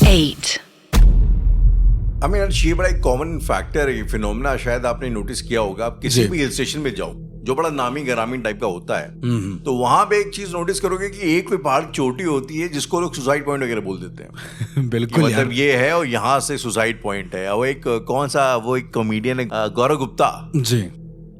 8. I mean ये बड़ा एक कॉमन फैक्टर है, फिनोमेना शायद आपने नोटिस किया होगा। आप किसी भी हिल स्टेशन पे जाओ जो बड़ा नामी ग्रामीण टाइप का होता है, तो वहां पे एक चीज नोटिस करोगे कि एक कोई पहाड़ की चोटी होती है जिसको लोग सुसाइड पॉइंट वगैरह बोल देते हैं। बिल्कुल मतलब ये है और यहाँ से सुसाइड पॉइंट है। और एक कौन सा वो एक कॉमेडियन है गौरव गुप्ता, जी,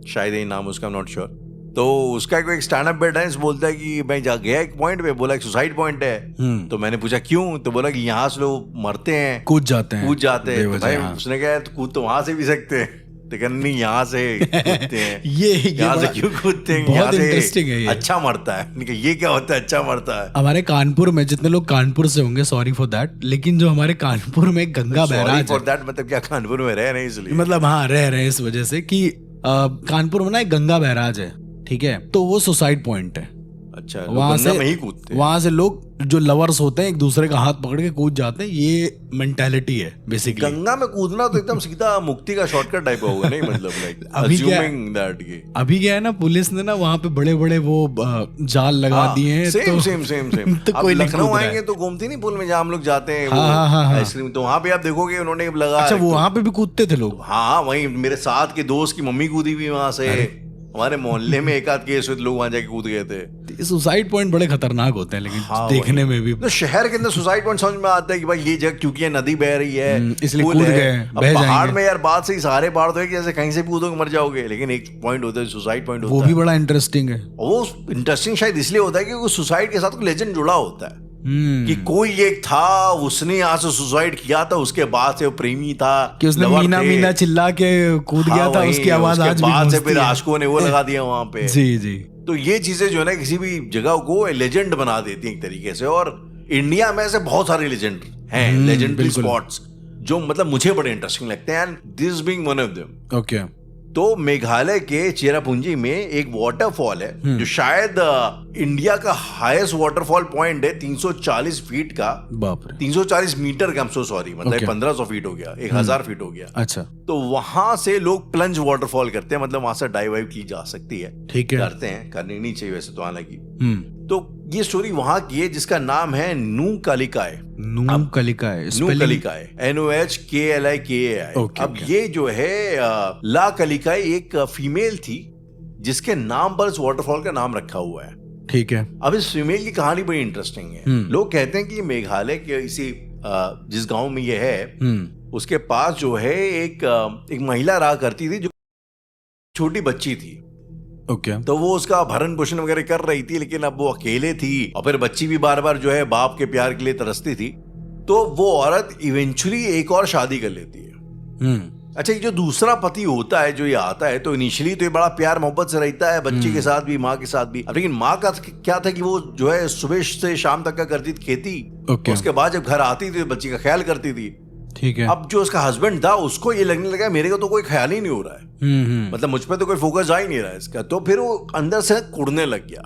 शायद यही नाम उसका, नॉट श्योर। तो उसका कोई एक स्टैंड अप बेट है, बोलता है कि मैं जा गया एक पॉइंट पे, बोला एक सुसाइड पॉइंट है। तो मैंने पूछा क्यों, तो बोला कि यहाँ से लोग मरते हैं, कूद जाते हैं तो भाई उसने कहा तो कूद तो वहां से भी सकते हैं, तो कहना नहीं यहाँ से कूदते हैं। ये यहाँ से क्यों कूदते हैं, बहुत यहाँ से इंटरेस्टिंग है ये। अच्छा मरता है। मैंने कहा, ये क्या होता है अच्छा मरता है? हमारे कानपुर में जितने लोग कानपुर से होंगे, सॉरी फॉर दैट, लेकिन जो हमारे कानपुर में गंगा बैराज फॉर दैट मतलब क्या कानपुर में रह रहे हैं इसलिए? मतलब हाँ, रह रहे हैं इस वजह से कि कानपुर में ना एक गंगा बैराज है, ठीक है, तो वो सुसाइड पॉइंट है। अच्छा, वहां से में ही कूदते हैं। वहां से लोग जो लवर्स होते हैं एक दूसरे का हाथ पकड़ के कूद जाते हैं। ये मेंटालिटी है बेसिकली। गंगा में कूदना तो एकदम सीधा मुक्ति का शॉर्टकट टाइप होगा, नहीं मतलब लाइक अज्यूमिंग दैट ये अभी क्या है ना, पुलिस ने ना वहां पे बड़े बड़े वो जाल लगा दिए हैं। Same same same same. तो आप कोई नहीं लखनऊ कूद रहा है। आएंगे तो गोमती नहीं पुल में जहाँ हम लोग जाते हैं हाँ। आइसक्रीम, तो वहां पे आप देखोगे उन्होंने लगा। अच्छा, वो वहां पे भी कूदते थे लोग? हाँ, वहीं मेरे साथ के दोस्त की मम्मी कूदी हुई वहां से। हमारे मोहल्ले में एक आध केस हुए, लोग वहां जाके कूद गए थे। सुसाइड पॉइंट बड़े खतरनाक होते हैं, लेकिन देखने में भी तो शहर के अंदर सुसाइड पॉइंट समझ में आता है कि भाई ये जगह क्योंकि ये नदी बह रही है इसलिए पुल कूद है। गए, अब बह पहाड़ जाएंगे। में यार बात सही, सारे पहाड़ तो है कि जैसे कहीं से भी कूदोगे मर जाओगे, लेकिन एक पॉइंट होता है सुसाइड पॉइंट होता है। वो भी बड़ा इंटरेस्टिंग है। वो इंटरेस्टिंग शायद इसलिए होता है कि सुसाइड के साथ कोई लेजेंड जुड़ा होता है कि कोई एक था, उसने यहाँ से सुसाइड किया था, उसके बाद से वो प्रेमी था कि उसने मीना मीना चिल्ला के कूद गया था, उसकी आवाज आज भी बाद से गूंजती फिर है। आशिकों ने वो लगा दिया वहां पे। जी जी। तो ये चीजें जो है ना किसी भी जगह को लेजेंड बना देती हैं एक तरीके से। और इंडिया में ऐसे बहुत सारे लेजेंड हैं, लेजेंडरी स्पॉट्स जो मतलब मुझे बड़े इंटरेस्टिंग लगते हैं, and this being one of them. Okay. तो मेघालय के चेरापूंजी में एक वाटरफॉल है जो शायद इंडिया का हाईएस्ट वाटरफॉल पॉइंट है, 340 फीट का। बाप रे। 340 मीटर का, सॉरी, मतलब Okay. 1500 फीट हो गया, 1000 फीट हो गया। अच्छा, तो वहां से लोग प्लंज वाटरफॉल करते हैं, मतलब वहां से डाइव वाइव की जा सकती है। ठीक है। करते हैं, करनी नहीं चाहिए वैसे तो, हालांकि। तो ये स्टोरी वहां की है जिसका नाम है नू कलिकाय। नू कलिकाय, नू कलिकाय, NOHKLIKAI। Okay, अब ये जो है ला कलिकाय एक फीमेल थी जिसके नाम पर इस वाटरफॉल का नाम रखा हुआ है। ठीक है। अब इस फीमेल की कहानी बड़ी इंटरेस्टिंग है। लोग कहते हैं कि मेघालय के इसी जिस गांव में ये है उसके पास जो है एक महिला रहा करती थी जो छोटी बच्ची थी। ओके। तो वो उसका भरण पोषण वगैरह कर रही थी, लेकिन अब वो अकेले थी और फिर बच्ची भी बार बार जो है बाप के प्यार के लिए तरसती थी। तो वो औरत इवेंचुअली एक और शादी कर लेती है। अच्छा, ये जो दूसरा पति होता है जो ये आता है, तो इनिशियली तो ये बड़ा प्यार मोहब्बत से रहता है बच्ची के साथ भी, माँ के साथ भी। अब लेकिन माँ का क्या था कि वो जो है सुबह से शाम तक का करती थी खेती। Okay. उसके बाद जब घर आती थी तो बच्ची का ख्याल करती थी। ठीक है। अब जो उसका हस्बैंड था उसको ये लगने लगा मेरे को तो कोई ख्याल ही नहीं हो रहा है, मतलब मुझ पर तो कोई फोकस आ ही नहीं रहा है इसका। तो फिर वो अंदर से कुड़ने लग गया।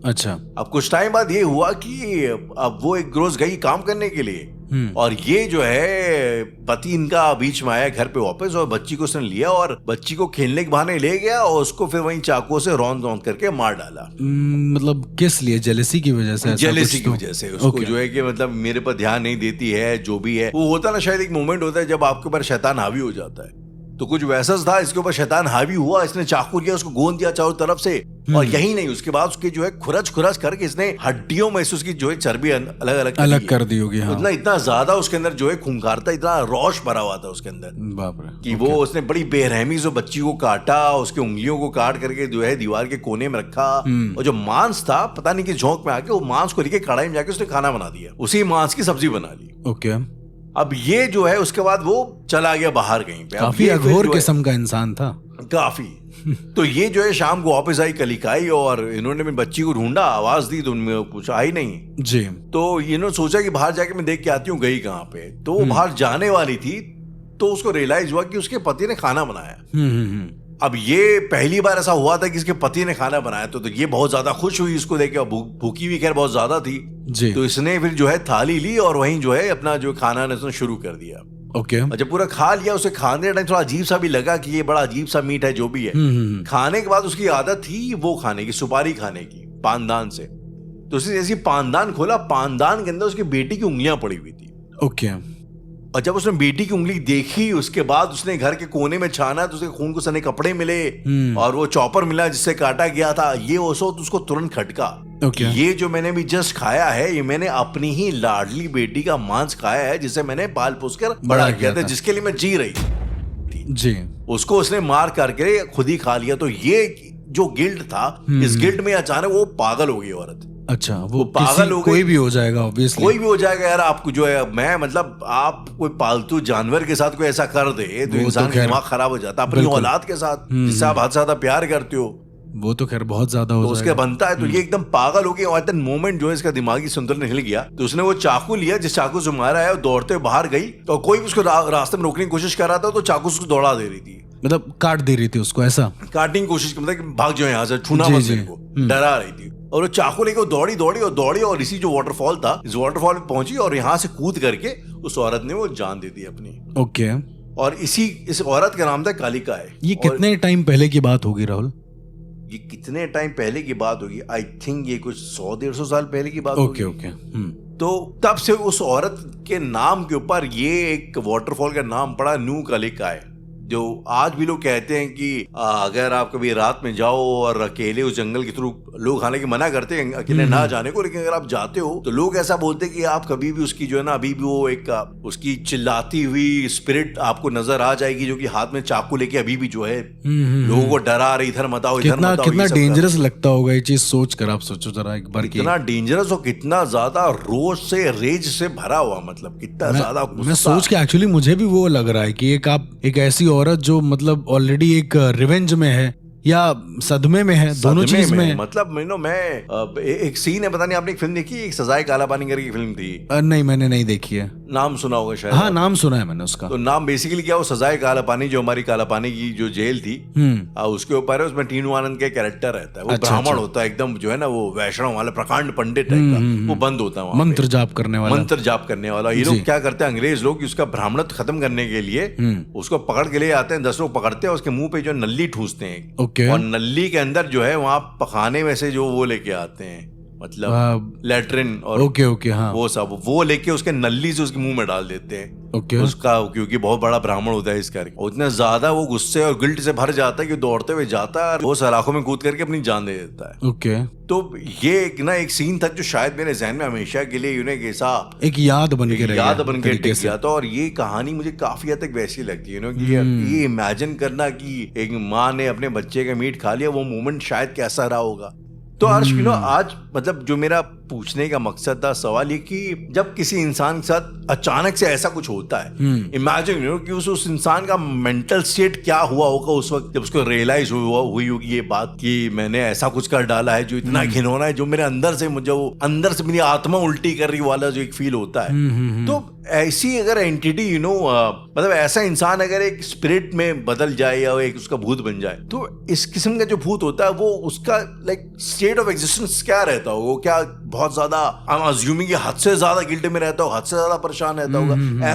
अच्छा। अब कुछ टाइम बाद ये हुआ कि अब वो एक रोज गई काम करने के लिए, और ये जो है पति इनका बीच में आया घर पे वापस, और बच्ची को उसने लिया और बच्ची को खेलने के बहाने ले गया और उसको फिर वहीं चाकू से रौंद रौंद करके मार डाला। मतलब किस लिए? जेलेसी की वजह से? जेलेसी की वजह से उसको जो है कि मतलब मेरे पर ध्यान नहीं देती है, जो भी है वो होता ना, शायद एक मोमेंट होता है जब आपके ऊपर शैतान हावी हो जाता है। तो कुछ वैसा था, इसके ऊपर शैतान हावी हुआ, इसने चाकू लिया, उसको गोंद दिया चारों तरफ से। और यही नहीं, उसके बाद उसके जो है खुरच करके इसने हड्डियों में से उसकी जो है चर्बी अलग कर दी होगी। हाँ। इतना ज्यादा उसके अंदर जो है खूंखार था, इतना रौश भरा हुआ था उसके अंदर। बाप रे। कि वो उसने बड़ी बेरहमी से बच्ची को काटा, उसके उंगलियों को काट करके जो है दीवार के कोने में रखा, और जो मांस था पता नहीं किस झोंक में आके वो मांस को लेके कढ़ाई में जाके उसने खाना बना दिया, उसी मांस की सब्जी बना ली। ओके। अब ये जो है उसके बाद वो चला गया बाहर कहीं पे। काफी अघोर किस्म का इंसान था, काफी। तो ये जो है शाम को वापस आई कलिकाई, और इन्होंने अपनी बच्ची को ढूंढा, आवाज दी तो उनमें कुछ आई नहीं जी। तो इन्होंने सोचा कि बाहर जाके मैं देख के आती हूँ गई कहाँ पे। तो वो बाहर जाने वाली थी तो उसको रियलाइज हुआ कि उसके पति ने खाना बनाया। अब ये पहली बार ऐसा हुआ था कि इसके पति ने खाना बनाया, तो ये बहुत ज्यादा खुश हुई इसको देख के। भूखी भी खैर बहुत ज्यादा थी जी। तो इसने फिर जो है थाली ली और वहीं जो है अपना जो खाना उसने शुरू कर दिया। ओके। और जब पूरा खा लिया, उसे खाने टाइम थोड़ा अजीब सा भी लगा कि ये बड़ा अजीब सा मीट है जो भी है। खाने के बाद उसकी आदत थी वो खाने की, सुपारी खाने की पानदान से। तो उसने जैसे पानदान खोला, पानदान के अंदर उसकी बेटी की उंगलियां पड़ी हुई थी। ओके। और जब उसने बेटी की उंगली देखी उसके बाद उसने घर के कोने में छाना तो उसके खून को सने कपड़े मिले और वो चॉपर मिला जिससे काटा गया था। ये उसको तुरंत खटका Okay. ये जो मैंने भी जस्ट खाया है ये मैंने अपनी ही लाडली बेटी का मांस खाया है जिसे मैंने पाल पोस कर बड़ा किया था, जिसके लिए मैं जी रही थी जी। उसको उसने मार करके खुद ही खा लिया। तो ये जो गिल्ट था, इस गिल्ट में अचानक वो पागल हो गई औरत। अच्छा, वो पागल हो गई। कोई भी हो जाएगा ऑब्वियसली, कोई भी हो जाएगा यार। आपको जो है मैं मतलब आप कोई पालतू जानवर के साथ कोई ऐसा कर दे तो इंसान का दिमाग खराब हो जाता है। अपनी औलाद के साथ जिससे आप हद से ज्यादा प्यार करते हो वो तो खैर बहुत ज्यादा हो तो उसके बनता है। तो ये एकदम पागल हो गया। और मोमेंट जो है इसका दिमागी संतुलन हिल गया। तो उसने वो चाकू लिया जिस चाकू से मारा है, दौड़ते बाहर गई तो कोई उसको रास्ते में रोकने की कोशिश कर रहा था तो चाकू उसको दौड़ा दे रही थी, मतलब काट दे रही थी उसको, ऐसा काटने की कोशिश मतलब कि भाग जाओ यहाँ से, छूना मत मेरे को, डरा रही थी। और वो चाकू लेके दौड़ी और इसी जो वाटरफॉल था इस वाटरफॉल पे पहुंची और यहाँ से कूद करके उस औरत ने वो जान दे दी अपनी। ओके। और इस औरत का नाम था कालिका है। ये कितने टाइम पहले की बात होगी राहुल? ये कितने टाइम पहले की बात होगी? आई थिंक ये कुछ 100-150 साल पहले की बात होगी। ओके। तो तब से उस औरत के नाम के ऊपर ये एक वाटरफॉल का नाम पड़ा न्यू कालिका है। जो आज भी लोग कहते हैं कि अगर आप कभी रात में जाओ और अकेले उस जंगल के थ्रू, लोग हालांकि मना करते हैं अकेले ना जाने को, लेकिन अगर आप जाते हो तो लोग ऐसा बोलते हैं कि आप कभी भी उसकी जो है ना अभी भी वो एक उसकी चिल्लाती हुई स्पिरिट आपको नजर आ जाएगी जो कि हाथ में चाकू लेके अभी भी जो है लोगों को डरा रही, इधर मत आओ, इधर मत आओ। कितना डेंजरस लगता होगा ये चीज सोच कर, आप सोचो जरा एक बार। कितना डेंजरस और कितना ज्यादा रोष से, रेज से भरा हुआ, मतलब कितना ज्यादा मैं सोच के एक्चुअली मुझे भी वो लग रहा है कि एक ऐसी औरत जो मतलब ऑलरेडी एक रिवेंज में है या सदमे में है, दोनों चीज में। मतलब मैं एक सीन है, पता नहीं आपने एक फिल्म देखी, एक सजाए काला पानी करके फिल्म थी? नहीं, मैंने नहीं देखी है। नाम सुना होगा शायद। हाँ, नाम सुना है मैंने उसका। तो नाम बेसिकली क्या, वो सजाए काला पानी जो हमारी काला पानी की जो जेल थी उसके ऊपर है। उसमें टीनू आनंद का कैरेक्टर रहता है। वो ब्राह्मण होता है एकदम, जो है ना वो वैष्णव वाला प्रकांड पंडित टाइप का, वो बंद होता है, मंत्र जाप करने वाला। ये लोग क्या करते हैं अंग्रेज लोग, उसका ब्राह्मणत्व खत्म करने के लिए उसको पकड़ के ले आते हैं। 10 लोग पकड़ते हैं, उसके मुंह पे जो नल्ली ठूसते हैं और नल्ली के अंदर जो है वहां पखाने में से जो वो लेके आते हैं, मतलब लेट्रिन और ओके हाँ, वो सब वो लेके उसके नल्ली से उसके मुंह में डाल देते हैं उसका, क्योंकि बहुत बड़ा ब्राह्मण होता है इस करके। उतना ज्यादा वो गुस्से और गिल्ट से भर जाता है कि दौड़ते हुए जाता है और वो सलाखों में कूद करके अपनी जान दे देता है। तो ये एक सीन था जो शायद मेरे जहन में हमेशा के लिए एक याद बन के टिक गया था। और ये कहानी मुझे काफी हद तक वैसी लगती है कि ये इमेजिन करना कि एक माँ ने अपने बच्चे का मीट खा लिया, वो मोमेंट शायद कैसा रहा होगा। तो अर्श आज मतलब जो मेरा पूछने का मकसद था, सवाल ये कि जब किसी इंसान के साथ अचानक से ऐसा कुछ होता है, इमेजिन कि उस इंसान का मेंटल स्टेट क्या हुआ होगा उस वक्त जब उसको रियलाइज हुई होगी ये बात कि मैंने ऐसा कुछ कर डाला है जो इतना घिनौना है, जो मेरे अंदर से मेरी आत्मा उल्टी कर रही वाला जो एक फील होता है। तो ऐसी अगर एंटिटी मतलब ऐसा इंसान अगर एक स्पिरिट में बदल जाए या एक उसका भूत बन जाए, तो इस किस्म का जो भूत होता है वो उसका स्टेट ऑफ एग्जिस्टेंस क्या रहता होगा? वो क्या बहुत ज्यादा आई एम अज्यूमिंग हद से ज्यादा गिल्ट में रहता होगा, हद से ज्यादा परेशान रहता होगा?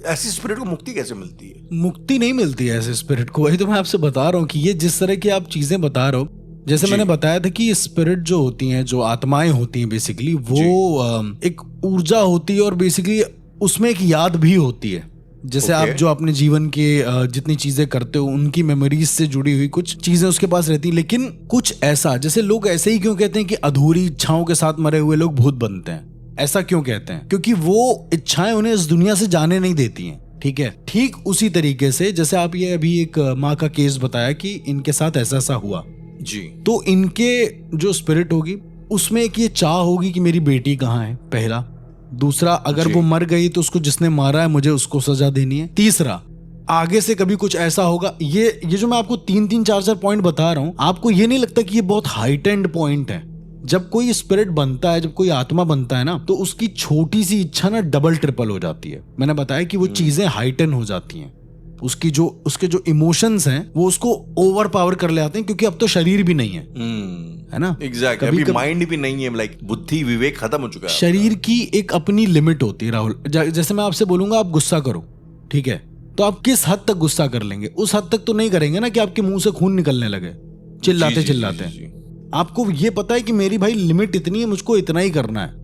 ऐसी स्पिरिट को मुक्ति कैसे मिलती है? मुक्ति नहीं मिलती है ऐसे स्पिरिट को। वही तो मैं आपसे बता रहा हूँ कि ये जिस तरह की आप चीजें बता रहे हो, जैसे मैंने बताया था कि स्पिरिट जो होती हैं, जो आत्माएं होती हैं, बेसिकली वो एक ऊर्जा होती है और बेसिकली उसमें एक याद भी होती है। जैसे आप जो अपने जीवन के जितनी चीजें करते हो उनकी मेमोरीज से जुड़ी हुई कुछ चीजें उसके पास रहती हैं। लेकिन कुछ ऐसा, जैसे लोग ऐसे ही क्यों कहते हैं कि अधूरी इच्छाओं के साथ मरे हुए लोग भूत बनते हैं, ऐसा क्यों कहते हैं? क्योंकि वो इच्छाएं उन्हें इस दुनिया से जाने नहीं देती हैं। ठीक है, ठीक उसी तरीके से जैसे आप ये अभी एक माँ का केस बताया कि इनके साथ ऐसा हुआ जी, तो इनके जो स्पिरिट होगी उसमें एक ये चाह होगी कि मेरी बेटी कहाँ है, पहला। दूसरा, अगर वो मर गई तो उसको जिसने मारा है मुझे उसको सजा देनी है। तीसरा, आगे से कभी कुछ ऐसा होगा। ये जो मैं आपको 3-3, 4-4 पॉइंट बता रहा हूं, आपको ये नहीं लगता कि ये बहुत हाइटेंड पॉइंट है? जब कोई स्पिरिट बनता है, जब कोई आत्मा बनता है ना, तो उसकी छोटी सी इच्छा ना डबल ट्रिपल हो जाती है। मैंने बताया कि वो चीजें हाइटेंड हो जाती हैं। उसके जो इमोशंस हैं वो उसको ओवर पावर कर ले आते हैं, क्योंकि अब तो शरीर भी नहीं है ना? एग्जैक्टली, अभी माइंड भी नहीं है, लाइक बुद्धि विवेक खत्म हो चुका है। शरीर की एक अपनी लिमिट होती है राहुल। जैसे मैं आपसे बोलूंगा आप गुस्सा करो, ठीक है, तो आप किस हद तक गुस्सा कर लेंगे? उस हद तक तो नहीं करेंगे ना कि आपके मुंह से खून निकलने लगे चिल्लाते। आपको ये पता है कि मेरी भाई लिमिट इतनी है, मुझको इतना ही करना है।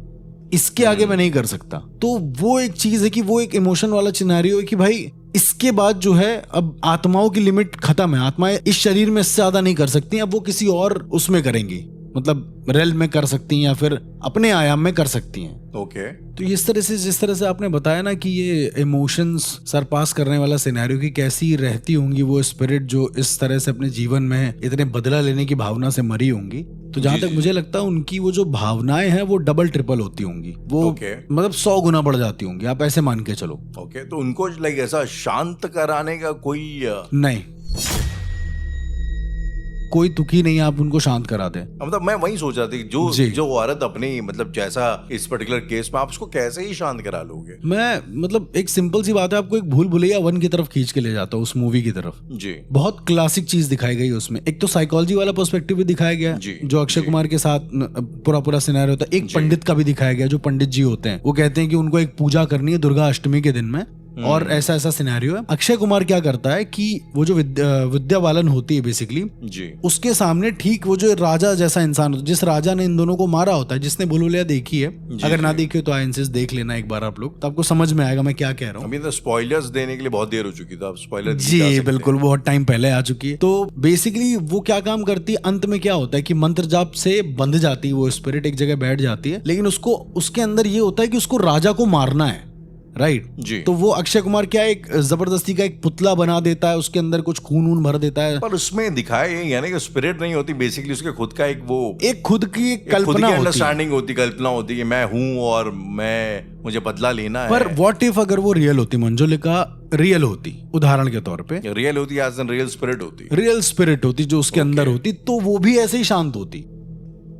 इसके आगे मैं नहीं कर सकता। तो वो एक चीज है कि वो एक इमोशन वाला सिनेरियो है कि भाई इसके बाद जो है अब आत्माओं की लिमिट खत्म है, आत्माएं इस शरीर में इससे ज्यादा नहीं कर सकती, अब वो किसी और उसमें करेंगी, मतलब रेल में कर सकती हैं या फिर अपने आयाम में कर सकती हैं। ओके। तो इस तरह से जिस तरह से आपने बताया ना कि ये इमोशंस सरपास करने वाला सिनेरियो की कैसी रहती होंगी वो स्पिरिट जो इस तरह से अपने जीवन में इतने बदला लेने की भावना से मरी होंगी, तो जहां तक मुझे लगता है उनकी वो जो भावनाएं हैं वो डबल ट्रिपल होती होंगी, वो मतलब 100 गुना बढ़ जाती होंगी, आप ऐसे मान के चलो। ओके, तो उनको लाइक ऐसा शांत कराने का कोई नहीं, कोई तुकी नहीं आप उनको शांत करा दे। मतलब मैं वही सोच रहा था जो औरत अपनी मतलब जैसा इस पर्टिकुलर केस में आप उसको कैसे ही शांत करा लोगे। मैं मतलब एक सिंपल सी बात है, आपको एक भूल भुलैया 1 की तरफ खींच के ले जाता हूँ, उस मूवी की तरफ जी। बहुत क्लासिक चीज दिखाई गई उसमें, एक तो साइकोलॉजी वाला पर्सपेक्टिव भी दिखाया गया जो अक्षय कुमार के साथ पूरा सिनेरियो होता है। एक पंडित का भी दिखाया गया, जो पंडित जी होते हैं वो कहते हैं कि उनको एक पूजा करनी है दुर्गा अष्टमी के दिन में, और ऐसा सिनेरियो है। अक्षय कुमार क्या करता है कि वो जो विद्या बालन होती है बेसिकली जी, उसके सामने ठीक वो जो राजा जैसा इंसान होता है, जिस राजा ने इन दोनों को मारा होता है, जिसने भूल भुलैया देखी है, अगर ना देखी हो तो आइंसिस देख लेना एक बार आप लोग, तो आपको समझ में आएगा मैं क्या कह रहा हूँ। अभी तो स्पॉयलर्स देने के लिए बहुत देर हो चुकी थी, आप स्पॉयलर जी बिल्कुल बहुत टाइम पहले आ चुकी है। तो बेसिकली वो क्या काम करती है, अंत में क्या होता है कि मंत्र जाप से बंध जाती है वो स्पिरिट, एक जगह बैठ जाती है, लेकिन उसको उसके अंदर ये होता है कि उसको राजा को मारना है, राइट जी। तो वो अक्षय कुमार क्या एक जबरदस्ती का एक पुतला बना देता है, उसके अंदर कुछ खून भर देता है, पर उसमें दिखाया ये यानी कि स्पिरिट नहीं होती, बेसिकली उसके खुद का एक खुद की कल्पना अंडरस्टैंडिंग होती, कल्पना होती कि मैं हूँ और मुझे बदला लेना है। पर व्हाट इफ अगर वो रियल होती, मंजुलिका रियल होती, उदाहरण के तौर पे रियल होती, एज एन रियल स्पिरिट होती जो उसके अंदर होती, तो वो भी ऐसे ही शांत होती।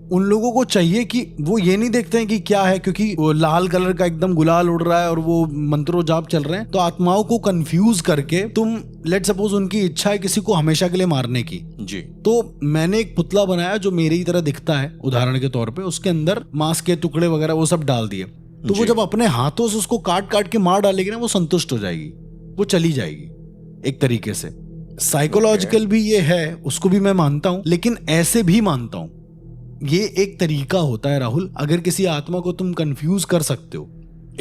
उन लोगों को चाहिए कि वो ये नहीं देखते हैं कि क्या है, क्योंकि वो लाल कलर का एकदम गुलाल उड़ रहा है और वो मंत्रो जाप चल रहे हैं, तो आत्माओं को कंफ्यूज करके तुम लेट सपोज उनकी इच्छा है किसी को हमेशा के लिए मारने की जी, तो मैंने एक पुतला बनाया जो मेरी ही तरह दिखता है उदाहरण के तौर पे, उसके अंदर मांस के टुकड़े वगैरह वो सब डाल दिए, तो वो जब अपने हाथों से उसको काट काट के मार डालेगी ना, वो संतुष्ट हो जाएगी, वो चली जाएगी। एक तरीके से साइकोलॉजिकल भी ये है, उसको भी मैं मानता हूं, लेकिन ऐसे भी मानता हूं ये एक तरीका होता है राहुल, अगर किसी आत्मा को तुम कंफ्यूज कर सकते हो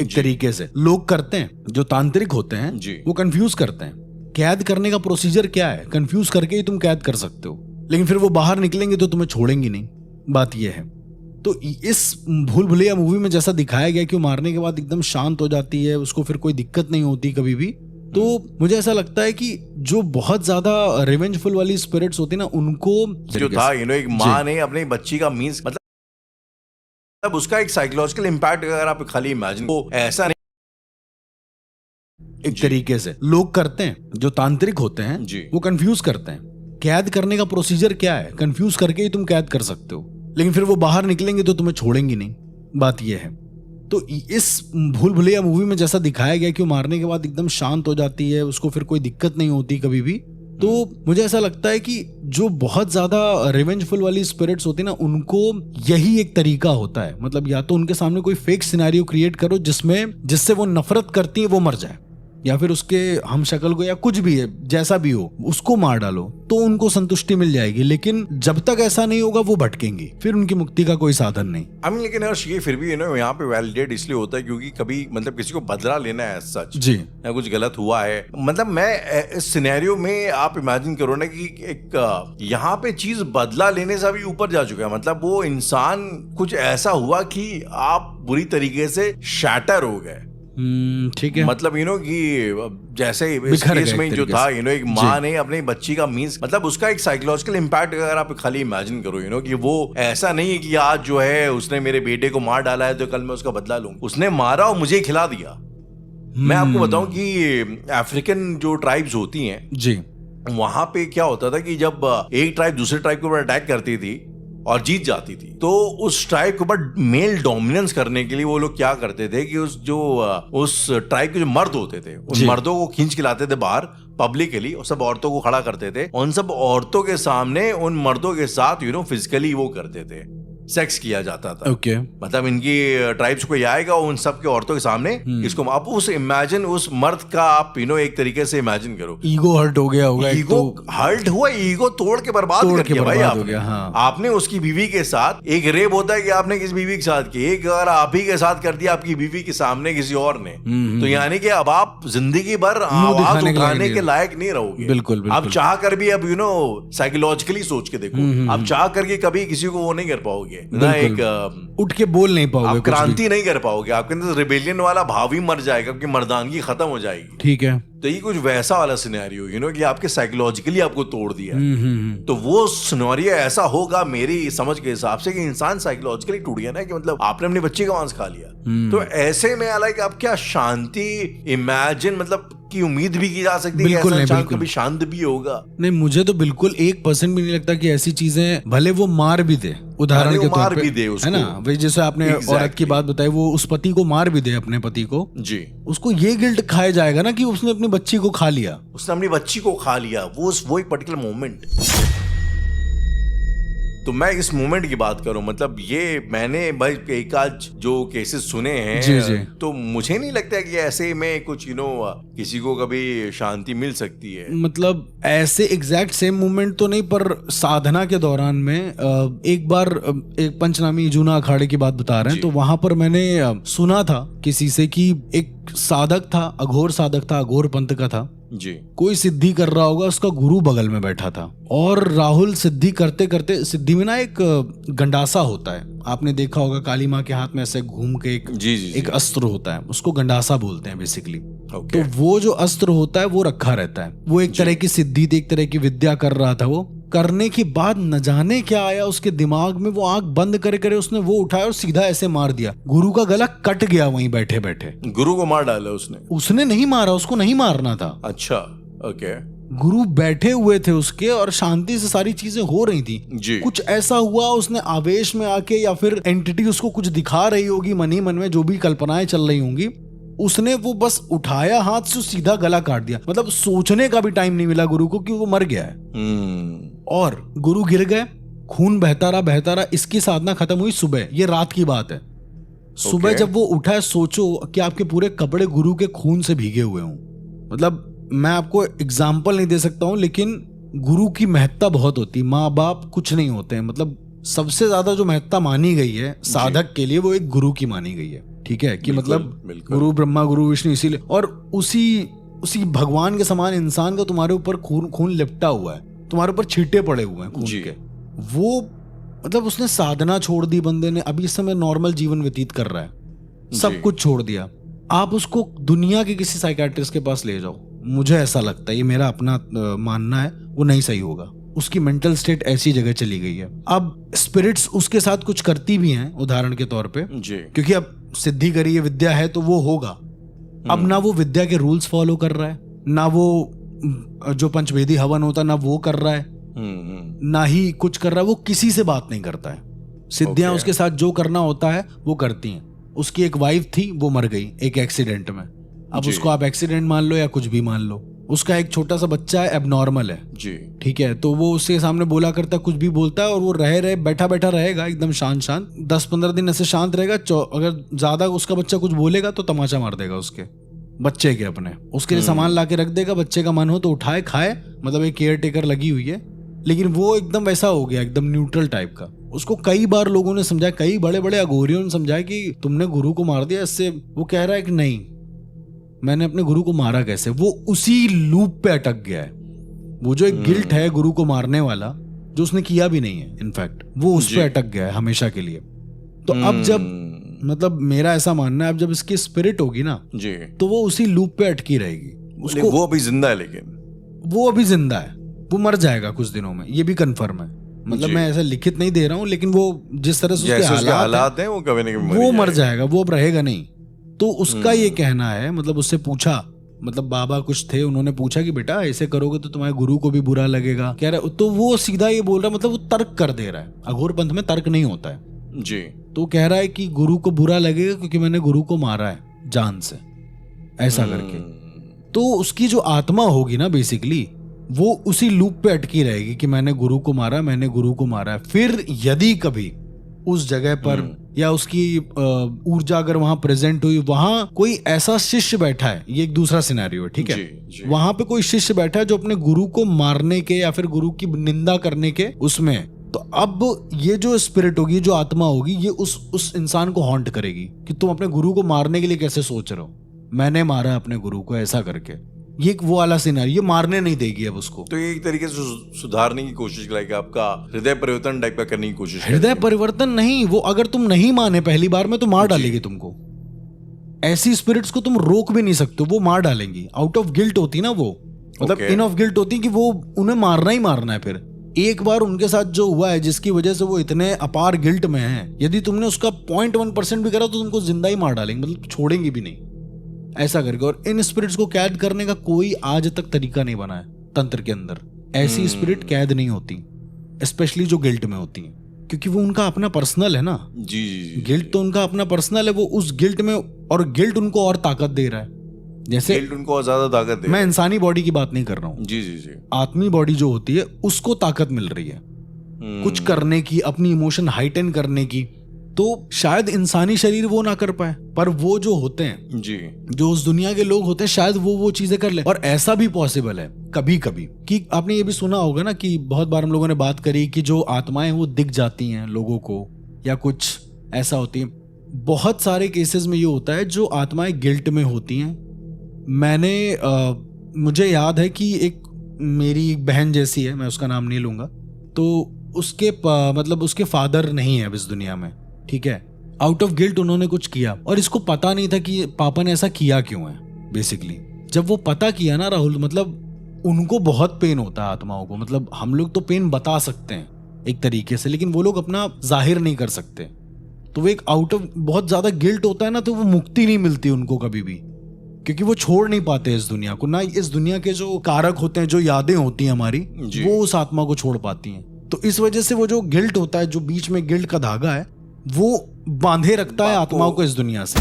एक तरीके से, लोग करते हैं जो तांत्रिक होते हैं जी, वो कंफ्यूज करते हैं। कैद करने का प्रोसीजर क्या है, कंफ्यूज करके ही तुम कैद कर सकते हो, लेकिन फिर वो बाहर निकलेंगे तो तुम्हें छोड़ेंगी नहीं, बात ये है। तो इस भूल भुलैया मूवी में जैसा दिखाया गया कि वो मारने के बाद एकदम शांत हो जाती है, उसको फिर कोई दिक्कत नहीं होती कभी भी, तो मुझे ऐसा लगता है कि जो बहुत ज्यादा रिवेंजफुल वाली स्पिरिट्स होती है ना, उनको जो था एक माँ ने अपनी बच्ची का मीन्स मतलब उसका एक साइकोलॉजिकल इम्पैक्ट अगर आप खाली इमेजिन, वो ऐसा नहीं एक तरीके से लोग करते हैं जो तांत्रिक होते हैं जी, वो कंफ्यूज करते हैं। कैद करने का प्रोसीजर क्या है, कंफ्यूज करके ही तुम कैद कर सकते हो, लेकिन फिर वो बाहर निकलेंगे तो तुम्हें छोड़ेंगी नहीं, बात ये है। तो इस भूल भुलैया मूवी में जैसा दिखाया गया कि वो मारने के बाद एकदम शांत हो जाती है, उसको फिर कोई दिक्कत नहीं होती कभी भी, तो मुझे ऐसा लगता है कि जो बहुत ज्यादा रिवेंजफुल वाली स्पिरिट्स होती है ना, उनको यही एक तरीका होता है, मतलब या तो उनके सामने कोई फेक सिनेरियो क्रिएट करो जिससे वो नफरत करती है वो मर जाए, या फिर उसके हम शक्ल को या कुछ भी है जैसा भी हो उसको मार डालो, तो उनको संतुष्टि मिल जाएगी। लेकिन जब तक ऐसा नहीं होगा वो भटकेंगी, फिर उनकी मुक्ति का कोई साधन नहीं। लेकिन ये फिर भी यहाँ पे वैलिडेट इसलिए होता है क्योंकि कभी मतलब किसी को बदला लेना है सच जी, या कुछ गलत हुआ है, मतलब मैं इस सिनेरियो में आप इमेजिन करो ना कि एक यहाँ पे चीज बदला लेने से भी ऊपर जा चुका है, मतलब वो इंसान कुछ ऐसा हुआ कि आप बुरी तरीके से शैटर हो गए, ठीक है, मतलब कि जैसे इस केस में जो था एक माँ ने अपनी बच्ची का मीन्स मतलब उसका एक साइकोलॉजिकल इम्पैक्ट अगर आप खाली इमेजिन करो कि वो ऐसा नहीं है कि आज जो है उसने मेरे बेटे को मार डाला है तो कल मैं उसका बदला लूं, उसने मारा और मुझे खिला दिया। मैं आपको बताऊं कि अफ्रीकन जो ट्राइब्स होती हैं जी, वहां पे क्या होता था कि जब एक ट्राइब दूसरे ट्राइब के ऊपर अटैक करती थी और जीत जाती थी, तो उस ट्राइब के ऊपर मेल डोमिनेंस करने के लिए वो लोग क्या करते थे कि उस ट्राइब के जो मर्द होते थे उन मर्दों को खींच के लाते थे बाहर पब्लिकली, और सब औरतों को खड़ा करते थे, उन सब औरतों के सामने उन मर्दों के साथ फिजिकली वो करते थे, सेक्स किया जाता था। ओके। मतलब इनकी ट्राइब्स को ये आएगा उन सब के औरतों के सामने इसको आप उस इमेजिन उस मर्द का आप एक तरीके से इमेजिन करो, ईगो हर्ट हो गया होगा, ईगो हर्ट हुआ, ईगो तोड़ के बर्बाद कर दिया भाई आपने। हाँ। आपने उसकी बीवी के साथ, एक रेप होता है कि आपने किस बीवी के साथ की, एक अगर आप ही के साथ कर दिया आपकी बीवी के सामने किसी और ने, तो यानी कि अब आप जिंदगी भर आवाज उठाने के लायक नहीं रहोगे। बिल्कुल। आप चाह कर भी अब साइकोलॉजिकली सोच के देखो, आप चाह करके कभी किसी को वो नहीं कर पाओगे ना, एक उठ के बोल नहीं पाओगे, आप क्रांति नहीं कर पाओगे, आपके अंदर रिबेलियन वाला भाव ही मर जाएगा, आपकी मर्दानगी खत्म हो जाएगी। ठीक है। तो ये कुछ वैसा वाला सिनेरियो कि आपके साइकोलॉजिकली आपको तोड़ दिया। तो वो सिनेरियो ऐसा होगा मेरी समझ के हिसाब से कि इंसान साइकोलॉजिकली टूट गया ना, कि मतलब आपने अपनी बच्ची का मांस खा लिया। तो ऐसे में लाइक आप क्या शांति इमेजिन मतलब की उम्मीद भी की जा सकती है कि ऐसा इंसान कभी शांत भी होगा? नहीं, मुझे तो बिल्कुल 1% भी नहीं लगता कि ऐसी चीजें, भले वो मार भी दे, उदाहरण के तौर पे, है ना, वही जैसे आपने औरत की बात बताई, वो उस पति को मार भी दे, अपने पति को जी, उसको ये गिल्ट खाया जाएगा ना कि उसने अपनी बच्ची को खा लिया, उसने अपनी बच्ची को खा लिया, वो एक पर्टिकुलर मोमेंट। तो मैं इस मोमेंट की बात करूं, मतलब ये मैंने भाई एक आज जो केसेस सुने हैं जी। तो मुझे नहीं लगता कि ऐसे में कुछ किसी को कभी शांति मिल सकती है। मतलब ऐसे एग्जैक्ट सेम मोमेंट तो नहीं, पर साधना के दौरान में एक बार एक पंचनामी जूना अखाड़े की बात बता रहे हैं, तो वहां पर मैंने सुना था किसी से कि एक साधक था, अघोर साधक था, अघोर पंथ का था जी, कोई सिद्धि कर रहा होगा, उसका गुरु बगल में बैठा था, और राहुल सिद्धि करते करते, सिद्धि में ना एक गंडासा होता है, आपने देखा होगा, काली माँ के हाथ में ऐसे घूम के एक अस्त्र होता है, उसको गंडासा बोलते हैं बेसिकली। तो वो जो अस्त्र होता है वो रखा रहता है, वो एक तरह की सिद्धि थी, एक तरह की विद्या कर रहा था। वो करने के बाद न जाने क्या आया उसके दिमाग में, वो आंख बंद करे करे उसने वो उठाया और सीधा ऐसे मार दिया, गुरु का गला कट गया वहीं बैठे बैठे। गुरु को मार डाला उसने नहीं मारा, उसको नहीं मारना था। अच्छा, ओके। गुरु बैठे हुए थे उसके और शांति से सारी चीजें हो रही थी जी। कुछ ऐसा हुआ, उसने आवेश में आके, या फिर एंटिटी उसको कुछ दिखा रही होगी मन ही मन में, जो भी कल्पनाएं चल रही होंगी, उसने वो बस उठाया हाथ से, सीधा गला काट दिया। मतलब सोचने का भी टाइम नहीं मिला गुरु को कि वो मर गया है। और गुरु गिर गए, खून बहता रहा। इसकी साधना खत्म हुई सुबह, ये रात की बात है। सुबह जब वो उठा है, सोचो कि आपके पूरे कपड़े गुरु के खून से भीगे हुए हों। मतलब मैं आपको एग्जाम्पल नहीं दे सकता हूं, लेकिन गुरु की महत्ता बहुत होती है। माँ बाप कुछ नहीं होते हैं, मतलब सबसे ज्यादा जो महत्ता मानी गई है साधक के लिए, वो एक गुरु की मानी गई है। ठीक है कि मतलब गुरु ब्रह्मा गुरु विष्णु, इसीलिए। और उसी भगवान के समान इंसान का तुम्हारे ऊपर खून लिपटा हुआ है, तुम्हारे ऊपर छींटे पड़े हुए हैं खून के। वो मतलब उसने साधना छोड़ दी बंदे ने, अभी इस समय नॉर्मल जीवन व्यतीत कर रहा है, सब कुछ छोड़ दिया। आप उसको दुनिया के किसी साइकियाट्रिस्ट के पास ले जाओ, मुझे ऐसा लगता है, ये मेरा अपना मानना है, वो नहीं सही होगा। उसकी मेंटल स्टेट ऐसी जगह चली गई है। अब स्पिरिट्स उसके साथ कुछ करती भी हैं, उदाहरण के तौर पे जी, क्योंकि अब सिद्धि करी है, विद्या है, तो वो होगा। अब ना वो विद्या के रूल्स फॉलो कर रहा है, ना वो जो पंचवेदी हवन होता है ना वो कर रहा है, ना ही कुछ कर रहा है। वो किसी से बात नहीं करता है। सिद्धियां उसके साथ जो करना होता है वो करती हैं। उसकी एक वाइफ थी, वो मर गई एक एक्सीडेंट में। अब उसको आप एक्सीडेंट मान लो या कुछ भी मान लो, उसका एक छोटा सा बच्चा है, एबनॉर्मल है जी, ठीक है। तो वो उसके सामने बोला करता, कुछ भी बोलता है, और वो बैठा रहेगा एकदम शांत 10-15 दिन ऐसे शांत रहेगा। अगर ज्यादा उसका बच्चा कुछ बोलेगा तो तमाचा मार देगा उसके बच्चे के, अपने उसके लिए सामान ला के रख देगा। बच्चे का मन हो तो उठाए खाए, मतलब एक केयर टेकर लगी हुई है। लेकिन वो एकदम वैसा हो गया, एकदम न्यूट्रल टाइप का। उसको कई बार लोगों ने समझाया, कई बड़े बड़े अघोरियों ने समझाया कि तुमने गुरु को मार दिया इससे। वो कह रहा है कि नहीं, मैंने अपने गुरु को मारा कैसे। वो उसी लूप पे अटक गया है। वो जो एक गिल्ट है गुरु को मारने वाला, जो उसने किया भी नहीं है इनफैक्ट, वो उस पे अटक गया है हमेशा के लिए। तो अब जब, मतलब मेरा ऐसा मानना है, अब जब इसकी स्पिरिट होगी ना जी, तो वो उसी लूप पे अटकी रहेगी। उसको वो अभी जिंदा है, लेकिन वो अभी जिंदा है, वो मर जाएगा कुछ दिनों में, ये भी कंफर्म है। मतलब मैं ऐसा लिखित नहीं दे रहा हूँ, लेकिन वो जिस तरह से उसके हालात हैं, वो कभी न कभी वो मर जाएगा, वो अब रहेगा नहीं। तो उसका ये कहना है, मतलब उससे पूछा, मतलब बाबा कुछ थे, उन्होंने पूछा कि बेटा ऐसे करोगे तो तुम्हारे गुरु को भी बुरा लगेगा, कह रहा है। तो वो सीधा ये बोल रहा है, मतलब वो तर्क कर दे रहा है। अघोर पंथ में तर्क नहीं होता है जी। तो कह रहा है कि गुरु को बुरा लगेगा क्योंकि मैंने गुरु को मारा है जान से, ऐसा करके। तो उसकी जो आत्मा होगी ना, बेसिकली वो उसी लूप पे अटकी रहेगी कि मैंने गुरु को मारा, मैंने गुरु को मारा है। फिर यदि कभी उस जगह पर या उसकी ऊर्जा अगर वहां प्रेजेंट हुई, वहां कोई ऐसा शिष्य बैठा है, ये एक दूसरा सिनेरियो है, ठीक है, वहां पे कोई शिष्य बैठा है जो अपने गुरु को मारने के या फिर गुरु की निंदा करने के उसमें, तो अब ये जो स्पिरिट होगी, जो आत्मा होगी, ये उस इंसान को हॉन्ट करेगी कि तुम अपने गुरु को मारने के लिए कैसे सोच रहे हो, मैंने मारा अपने गुरु को ऐसा करके। ये एक वो वाला सिनेरियो, ये मारने नहीं देगी अब उसको। तो ये एक तरीके से सुधारने की कोशिश करेगी, आपका हृदय परिवर्तन टाइप का करने की कोशिश। हृदय परिवर्तन नहीं, वो अगर तुम नहीं माने पहली बार में तो मार डालेगी तुमको। ऐसी स्पिरिट्स को तुम रोक भी नहीं सकते, वो मार डालेंगी। आउट ऑफ गिल्ट होती ना वो, मतलब इन ऑफ गिल्ट होती कि वो उन्हें मारना ही मारना है। फिर एक बार उनके साथ जो हुआ है, जिसकी वजह से वो इतने अपार गिल्ट में है, यदि तुमने उसका 0.1% भी करा तो तुमको जिंदा ही मार डालेंगे, मतलब छोड़ेंगी भी नहीं, ऐसा करके। और इन स्पिरिट्स को कैद करने का कोई आज तक तरीका नहीं बना है तंत्र के अंदर। ऐसी स्पिरिट कैद नहीं होती, स्पेशली जो गिल्ट में होती हैं, क्योंकि वो उनका अपना पर्सनल है ना। जी। गिल्ट तो उनका अपना पर्सनल है, वो उस गिल्ट में, और गिल्ट उनको और ताकत दे रहा है। जैसे गिल्ट उनको और ज्यादा ताकत दे, मैं इंसानी बॉडी की बात नहीं कर रहा हूँ, जी, आत्मी बॉडी जो होती है उसको ताकत मिल रही है कुछ करने की, अपनी इमोशन हाइटेन करने की। तो शायद इंसानी शरीर वो ना कर पाए, पर वो जो होते हैं जी, जो उस दुनिया के लोग होते हैं, शायद वो चीजें कर ले। और ऐसा भी पॉसिबल है कभी कभी कि आपने ये भी सुना होगा ना कि बहुत बार हम लोगों ने बात करी कि जो आत्माएं वो दिख जाती हैं लोगों को, या कुछ ऐसा होती है। बहुत सारे केसेस में ये होता है जो आत्माएं गिल्ट में होती हैं। मुझे याद है कि एक मेरी एक बहन जैसी है, मैं उसका नाम नहीं लूंगा, तो उसके मतलब उसके फादर नहीं है अब इस दुनिया में, ठीक है। आउट ऑफ गिल्ट उन्होंने कुछ किया और इसको पता नहीं था कि पापा ने ऐसा किया क्यों है। बेसिकली जब वो पता किया ना राहुल, मतलब उनको बहुत पेन होता है आत्माओं को। मतलब हम लोग तो पेन बता सकते हैं एक तरीके से, लेकिन वो लोग अपना जाहिर नहीं कर सकते। तो वो एक आउट ऑफ बहुत ज्यादा गिल्ट होता है ना, तो वो मुक्ति नहीं मिलती उनको कभी भी, क्योंकि वो छोड़ नहीं पाते इस दुनिया को। ना इस दुनिया के जो कारक होते हैं, जो यादें होती हैं हमारी, वो उस आत्मा को छोड़ पाती हैं। तो इस वजह से वो जो गिल्ट होता है, जो बीच में गिल्ट का धागा है, वो बांधे रखता है आत्माओं को इस दुनिया से।